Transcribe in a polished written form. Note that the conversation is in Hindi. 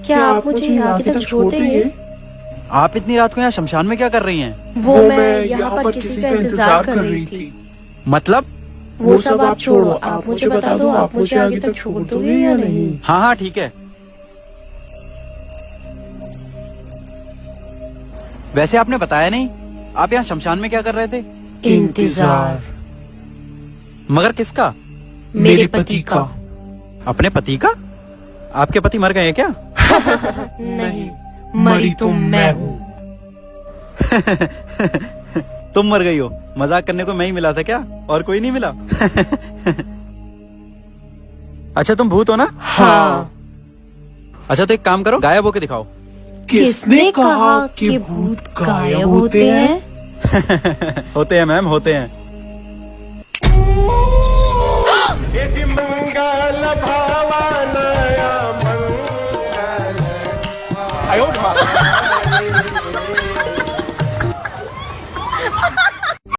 क्या आप मुझे यहाँ तक छोड़ देंगे? आप इतनी रात को यहाँ शमशान में क्या कर रही हैं? वो मैं यहाँ पर किसी का इंतजार कर रही थी। मतलब? वो सब आप छोड़ो, आप मुझे बता दो, आप मुझे आगे तक छोड़ दोगे या नहीं? हाँ हाँ ठीक है। वैसे आपने बताया नहीं, आप यहाँ शमशान में क्या कर रहे थे? इंतजार। मगर किसका? मेरे पति का। अपने पति का? आपके पति मर गए हैं क्या? नहीं, मरी तो मैं हूँ। तुम मर गई हो? मजाक करने को मैं ही मिला था क्या, और कोई नहीं मिला? अच्छा तुम भूत हो ना? हाँ। अच्छा तो एक काम करो, गायब होके दिखाओ। किसने कहा कि भूत गायब होते हैं? होते हैं मैम, होते हैं। मंगल